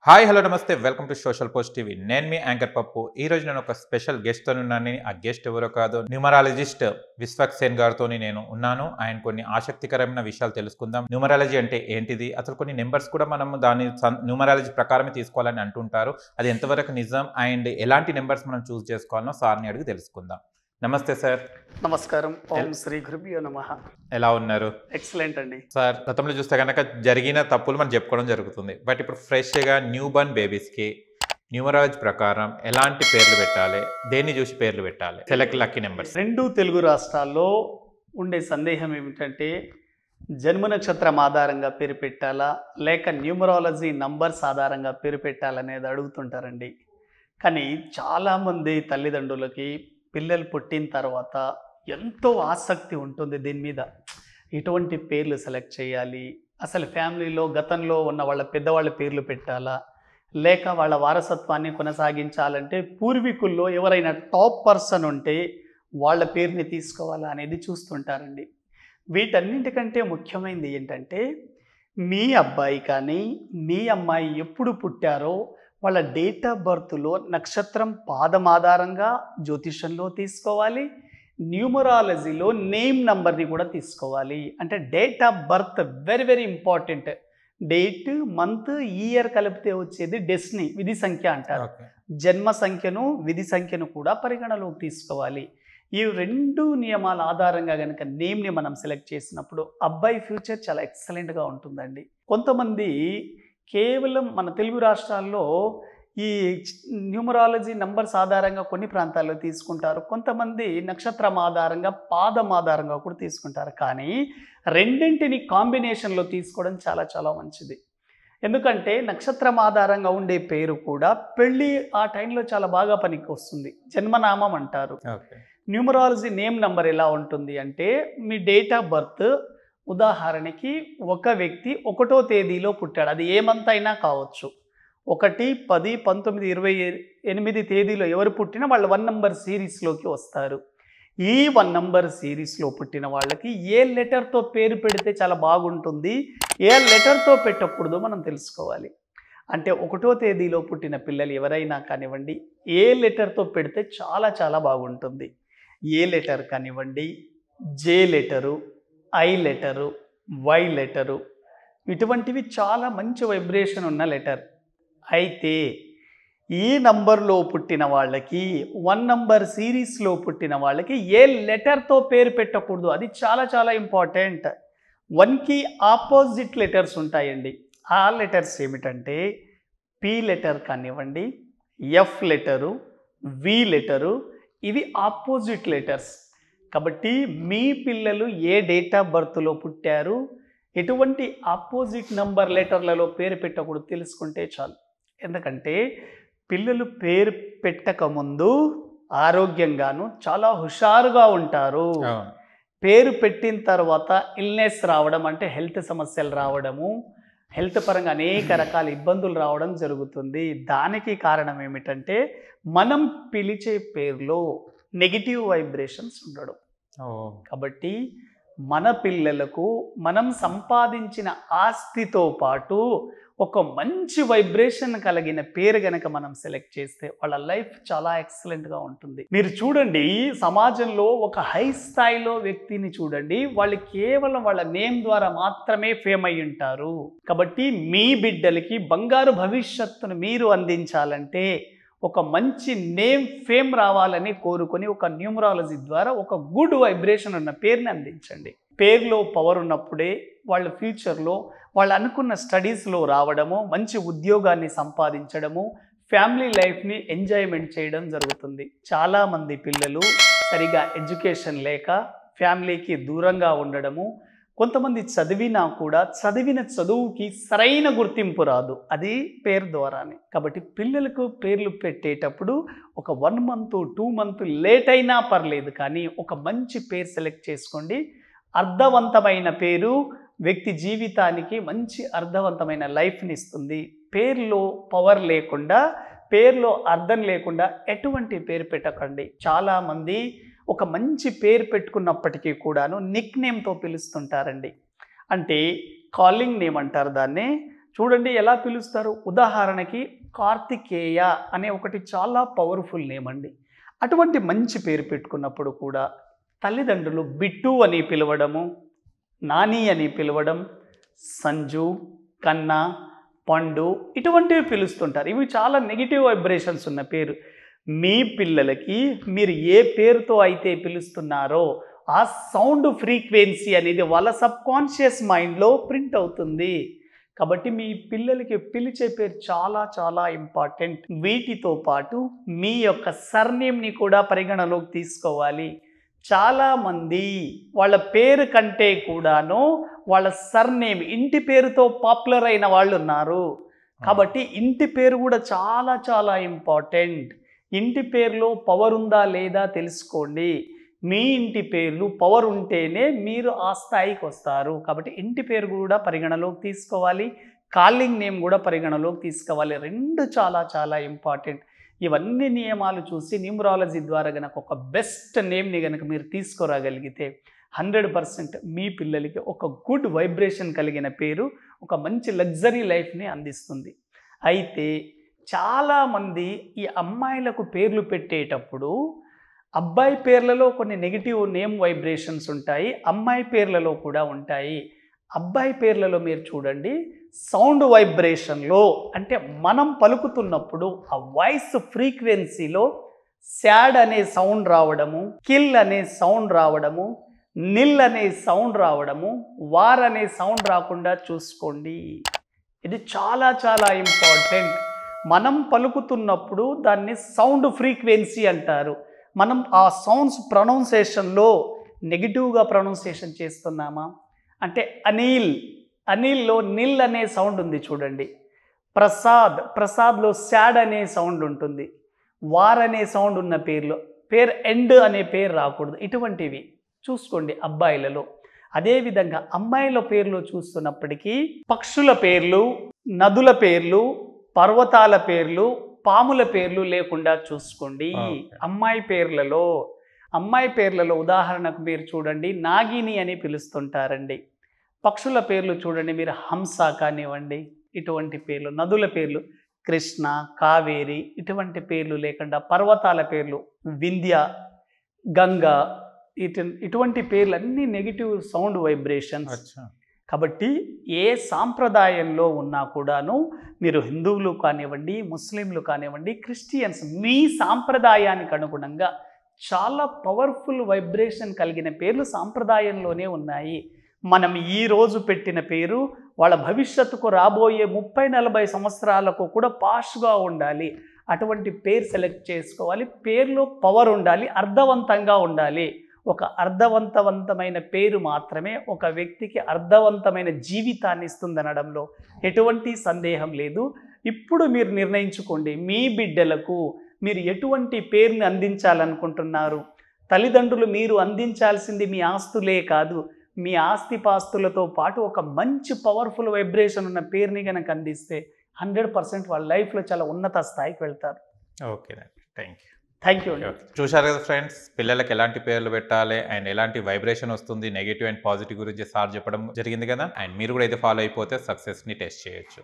Hi hello నమస్తే welcome to social post TV. నేను మీ anchor పప్పు. ఈ రోజు నేను ఒక స్పెషల్ గెస్ట్ తో ఉన్నాను. ఆ గెస్ట్ ఎవరో కాదు, న్యూమరాలజిస్ట్ విశ్వక్ సేన్ గారితో నేను ఉన్నాను. ఆయన కొన్ని ఆసక్తికరమైన విషయాలు తెలుసుకుందాం. న్యూమరాలజీ అంటే ఏంటిది, అసలు కొన్ని నెంబర్స్ కూడా మనం దాని న్యూమరాలజీ ప్రకారమే తీసుకోవాలని అంటుంటారు. అది ఎంతవరకు నిజం అండ్ ఎలాంటి నెంబర్స్ మనం చూస్ చేసుకోవాలో సార్ని అడిగి తెలుసుకుందాం. నమస్తే సార్. నమస్కారం. ఓం శ్రీ గురుభ్యో నమః. ఎలా ఉన్నారు? ఎక్సలెంట్ అండి. సార్, గతంలో చూస్తే కనుక జరిగిన తప్పులు మనం చెప్పుకోవడం జరుగుతుంది. బట్ ఇప్పుడు ఫ్రెష్గా న్యూ బర్న్ బేబీస్కి న్యూమరాలజీ ప్రకారం ఎలాంటి పేర్లు పెట్టాలి, దేన్ని చూసి పేర్లు పెట్టాలి, సెలెక్ట్ లక్కీ నెంబర్స్? రెండు తెలుగు రాష్ట్రాల్లో ఉండే సందేహం ఏమిటంటే జన్మ నక్షత్రం ఆధారంగా పేరు పెట్టాలా లేక న్యూమరాలజీ నంబర్స్ ఆధారంగా పేరు పెట్టాలనేది అడుగుతుంటారండి. కానీ చాలామంది తల్లిదండ్రులకి పిల్లలు పుట్టిన తర్వాత ఎంతో ఆసక్తి ఉంటుంది దీని మీద. ఎటువంటి పేర్లు సెలెక్ట్ చేయాలి, అసలు ఫ్యామిలీలో గతంలో ఉన్న వాళ్ళ పెద్దవాళ్ళ పేర్లు పెట్టాలా లేక వాళ్ళ వారసత్వాన్ని కొనసాగించాలంటే పూర్వీకుల్లో ఎవరైనా టాప్ పర్సన్ ఉంటే వాళ్ళ పేరుని తీసుకోవాలా అనేది చూస్తుంటారండి. వీటన్నింటికంటే ముఖ్యమైనది ఏంటంటే మీ అబ్బాయి కానీ మీ అమ్మాయి ఎప్పుడు పుట్టారో వాళ్ళ డేట్ ఆఫ్ బర్త్లో నక్షత్రం పాదం ఆధారంగా జ్యోతిషంలో తీసుకోవాలి, న్యూమరాలజీలో నేమ్ నంబర్ని కూడా తీసుకోవాలి. అంటే date of birth very very important. Date, month, year కలిపితే వచ్చేది డెస్టినీ, విధి సంఖ్య అంటారు. జన్మ సంఖ్యను విధి సంఖ్యను కూడా పరిగణలోకి తీసుకోవాలి. ఈ రెండు నియమాల ఆధారంగా కనుక నేమ్ని మనం సెలెక్ట్ చేసినప్పుడు అబ్బాయి ఫ్యూచర్ చాలా ఎక్సలెంట్గా ఉంటుందండి. కొంతమంది కేవలం మన తెలుగు రాష్ట్రాల్లో ఈ న్యూమరాలజీ నంబర్స్ ఆధారంగా కొన్ని ప్రాంతాల్లో తీసుకుంటారు, కొంతమంది నక్షత్రం ఆధారంగా పాదం ఆధారంగా కూడా తీసుకుంటారు. కానీ రెండింటిని కాంబినేషన్లో తీసుకోవడం చాలా చాలా మంచిది. ఎందుకంటే నక్షత్రం ఆధారంగా ఉండే పేరు కూడా పెళ్ళి ఆ టైంలో చాలా బాగా పనికి వస్తుంది, జన్మనామం అంటారు. న్యూమరాలజీ నేమ్ నంబర్ ఎలా ఉంటుంది అంటే మీ డేట్ ఆఫ్ బర్త్, ఉదాహరణకి ఒక వ్యక్తి 1వ తేదీలో పుట్టాడు, అది ఏ మంత్ అయినా కావచ్చు. 1, 10, 19, 28 తేదీలో ఎవరు పుట్టినా వాళ్ళు 1 నంబర్ సిరీస్లోకి వస్తారు. ఈ 1 నంబర్ సిరీస్లో పుట్టిన వాళ్ళకి ఏ లెటర్తో పేరు పెడితే చాలా బాగుంటుంది, ఏ లెటర్తో పెట్టకూడదు మనం తెలుసుకోవాలి. అంటే 1వ తేదీలో పుట్టిన పిల్లలు ఎవరైనా కానివ్వండి ఏ లెటర్తో పెడితే చాలా చాలా బాగుంటుంది. ఏ లెటర్ కానివ్వండి, J letter, I letter, Y letter, ఇటువంటివి చాలా మంచి వైబ్రేషన్ ఉన్న లెటర్. అయితే ఈ నంబర్లో పుట్టిన వాళ్ళకి 1 నంబర్ సిరీస్లో పుట్టిన వాళ్ళకి ఏ లెటర్తో పేరు పెట్టకూడదు, అది చాలా చాలా ఇంపార్టెంట్. 1కి ఆపోజిట్ లెటర్స్ ఉంటాయండి. ఆ లెటర్స్ ఏమిటంటే పి లెటర్ కానివ్వండి, ఎఫ్ లెటరు, వి లెటరు, ఇవి ఆపోజిట్ లెటర్స్. కాబట్టి మీ పిల్లలు ఏ డేట్ ఆఫ్ బర్త్లో పుట్టారు, ఎటువంటి ఆపోజిట్ నంబర్ లెటర్లలో పేరు పెట్టకూడదు తెలుసుకుంటే చాలు. ఎందుకంటే పిల్లలు పేరు పెట్టకముందు ఆరోగ్యంగాను చాలా హుషారుగా ఉంటారు. పేరు పెట్టిన తర్వాత ఇల్నెస్ రావడం అంటే హెల్త్ సమస్యలు రావడము, హెల్త్ పరంగా అనేక రకాల ఇబ్బందులు రావడం జరుగుతుంది. దానికి కారణం ఏమిటంటే మనం పిలిచే పేరులో నెగిటివ్ వైబ్రేషన్స్ ఉండడం. కాబట్టి మన పిల్లలకు మనం సంపాదించిన ఆస్తితో పాటు ఒక మంచి వైబ్రేషన్ కలిగిన పేరు గనక మనం సెలెక్ట్ చేస్తే వాళ్ళ లైఫ్ చాలా ఎక్సలెంట్గా ఉంటుంది. మీరు చూడండి, సమాజంలో ఒక హై స్థాయిలో వ్యక్తిని చూడండి, వాళ్ళు కేవలం వాళ్ళ నేమ్ ద్వారా మాత్రమే ఫేమ్ అయి ఉంటారు. కాబట్టి మీ బిడ్డలకి బంగారు భవిష్యత్తును మీరు అందించాలంటే ఒక మంచి నేమ్ ఫేమ్ రావాలని కోరుకొని ఒక న్యూమరాలజీ ద్వారా ఒక గుడ్ వైబ్రేషన్ ఉన్న పేరుని అందించండి. పేరులో పవర్ ఉన్నప్పుడే వాళ్ళ ఫ్యూచర్లో వాళ్ళు అనుకున్న స్టడీస్లో రావడము, మంచి ఉద్యోగాన్ని సంపాదించడము, ఫ్యామిలీ లైఫ్ని ఎంజాయ్మెంట్ చేయడం జరుగుతుంది. చాలామంది పిల్లలు సరిగా ఎడ్యుకేషన్ లేక ఫ్యామిలీకి దూరంగా ఉండడము, కొంతమంది చదివినా కూడా చదివిన చదువుకి సరైన గుర్తింపు రాదు, అది పేరు ద్వారానే. కాబట్టి పిల్లలకు పేర్లు పెట్టేటప్పుడు ఒక 1 మంత్ 2 మంత్ లేట్ అయినా పర్లేదు, కానీ ఒక మంచి పేరు సెలెక్ట్ చేసుకోండి. అర్థవంతమైన పేరు వ్యక్తి జీవితానికి మంచి అర్థవంతమైన లైఫ్ని ఇస్తుంది. పేరులో పవర్ లేకుండా, పేరులో అర్థం లేకుండా ఎటువంటి పేరు పెట్టకండి. చాలామంది ఒక మంచి పేరు పెట్టుకున్నప్పటికీ కూడాను నిక్ నేమ్తో పిలుస్తుంటారండి. అంటే కాలింగ్ నేమ్ అంటారు దాన్ని. చూడండి ఎలా పిలుస్తారు. ఉదాహరణకి కార్తికేయ అనే ఒకటి చాలా పవర్ఫుల్ నేమ్ అండి. అటువంటి మంచి పేరు పెట్టుకున్నప్పుడు కూడా తల్లిదండ్రులు బిట్టు అని పిలవడము, నాని అని పిలవడం, సంజు, కన్నా, పండు ఇటువంటివి పిలుస్తుంటారు. ఇవి చాలా నెగిటివ్ వైబ్రేషన్స్ ఉన్న పేరు. మీ పిల్లలకి మీరు ఏ పేరుతో అయితే పిలుస్తున్నారో ఆ సౌండ్ ఫ్రీక్వెన్సీ అనేది వాళ్ళ సబ్కాన్షియస్ మైండ్లో ప్రింట్ అవుతుంది. కాబట్టి మీ పిల్లలకి పిలిచే పేరు చాలా చాలా ఇంపార్టెంట్. వీటితో పాటు మీ యొక్క సర్నేమ్ని కూడా పరిగణలోకి తీసుకోవాలి. చాలామంది వాళ్ళ పేరు కంటే కూడాను వాళ్ళ సర్నేమ్ ఇంటి పేరుతో పాపులర్ అయిన వాళ్ళు ఉన్నారు. కాబట్టి ఇంటి పేరు కూడా చాలా చాలా ఇంపార్టెంట్. ఇంటి పేరులో పవర్ ఉందా లేదా తెలుసుకోండి. మీ ఇంటి పేర్లు పవర్ ఉంటేనే మీరు ఆ స్థాయికి వస్తారు. కాబట్టి ఇంటి పేరు కూడా పరిగణలోకి తీసుకోవాలి, కాలింగ్ నేమ్ కూడా పరిగణలోకి తీసుకోవాలి. రెండు చాలా చాలా ఇంపార్టెంట్. ఇవన్నీ నియమాలు చూసి న్యూమరాలజీ ద్వారా కనుక ఒక బెస్ట్ నేమ్ని కనుక మీరు తీసుకురాగలిగితే 100% మీ పిల్లలకి ఒక గుడ్ వైబ్రేషన్ కలిగిన పేరు ఒక మంచి లగ్జరీ లైఫ్ని అందిస్తుంది. అయితే చాలామంది ఈ అమ్మాయిలకు పేర్లు పెట్టేటప్పుడు అబ్బాయి పేర్లలో కొన్ని నెగిటివ్ నేమ్ వైబ్రేషన్స్ ఉంటాయి, అమ్మాయి పేర్లలో కూడా ఉంటాయి. అబ్బాయి పేర్లలో మీరు చూడండి సౌండ్ వైబ్రేషన్లో అంటే మనం పలుకుతున్నప్పుడు ఆ వాయిస్ ఫ్రీక్వెన్సీలో శాడ్ అనే సౌండ్ రావడము, కిల్ అనే సౌండ్ రావడము, నిల్ అనే సౌండ్ రావడము, వార్ అనే సౌండ్ రాకుండా చూసుకోండి. ఇది చాలా చాలా ఇంపార్టెంట్. మనం పలుకుతున్నప్పుడు దాన్ని సౌండ్ ఫ్రీక్వెన్సీ అంటారు. మనం ఆ సౌండ్స్ ప్రొనౌన్సియేషన్లో నెగిటివ్గా ప్రొనౌన్సియేషన్ చేస్తున్నామా అంటే అనిల్లో నిల్ అనే సౌండ్ ఉంది చూడండి. ప్రసాద్లో శాడ్ అనే సౌండ్ ఉంటుంది. వార్ అనే సౌండ్ ఉన్న పేరు ఎండ్ అనే పేరు రాకూడదు. ఇటువంటివి చూసుకోండి అబ్బాయిలలో. అదేవిధంగా అమ్మాయిల పేర్లు చూస్తున్నప్పటికీ పక్షుల పేర్లు, నదుల పేర్లు, పర్వతాల పేర్లు, పాముల పేర్లు లేకుండా చూసుకోండి. అమ్మాయి పేర్లలో ఉదాహరణకు మీరు చూడండి నాగిని అని పిలుస్తుంటారండి. పక్షుల పేర్లు చూడండి మీరు హంస కానివ్వండి, ఇటువంటి పేర్లు. నదుల పేర్లు కృష్ణ, కావేరి ఇటువంటి పేర్లు లేకుండా పర్వతాల పేర్లు వింధ్య, గంగా ఇటువంటి పేర్లు అన్నీ నెగిటివ్ సౌండ్ వైబ్రేషన్స్. కాబట్టి ఏ సాంప్రదాయంలో ఉన్నా కూడాను మీరు హిందువులు కానివ్వండి, ముస్లింలు కానివ్వండి, క్రిస్టియన్స్ మీ సాంప్రదాయానికి అనుగుణంగా చాలా పవర్ఫుల్ వైబ్రేషన్ కలిగిన పేర్లు సాంప్రదాయంలోనే ఉన్నాయి. మనం ఈరోజు పెట్టిన పేరు వాళ్ళ భవిష్యత్తుకు రాబోయే 30-40 సంవత్సరాలకు కూడా పాష్గా ఉండాలి. అటువంటి పేరు సెలెక్ట్ చేసుకోవాలి. పేరులో పవర్ ఉండాలి, అర్థవంతంగా ఉండాలి. ఒక అర్థవంతమైన పేరు మాత్రమే ఒక వ్యక్తికి అర్థవంతమైన జీవితాన్ని ఇస్తుందనడంలో ఎటువంటి సందేహం లేదు. ఇప్పుడు మీరు నిర్ణయించుకోండి మీ బిడ్డలకు మీరు ఎటువంటి పేరుని అందించాలనుకుంటున్నారు. తల్లిదండ్రులు మీరు అందించాల్సింది మీ ఆస్తులే కాదు, మీ ఆస్తిపాస్తులతో పాటు ఒక మంచి పవర్ఫుల్ వైబ్రేషన్ ఉన్న పేరుని కనుక అందిస్తే 100% వాళ్ళ లైఫ్లో చాలా ఉన్నత స్థాయికి వెళ్తారు. Okay, thank you. Thank you అండి. చూశారు కదా ఫ్రెండ్స్, పిల్లలకి ఎలాంటి పేర్లు పెట్టాలి అండ్ ఎలాంటి వైబ్రేషన్ వస్తుంది, నెగిటివ్ అండ్ పాజిటివ్ గురించి సార్ చెప్పడం జరిగింది కదా. అండ్ మీరు కూడా అయితే ఫాలో అయిపోతే సక్సెస్ని టెస్ట్ చేయొచ్చు.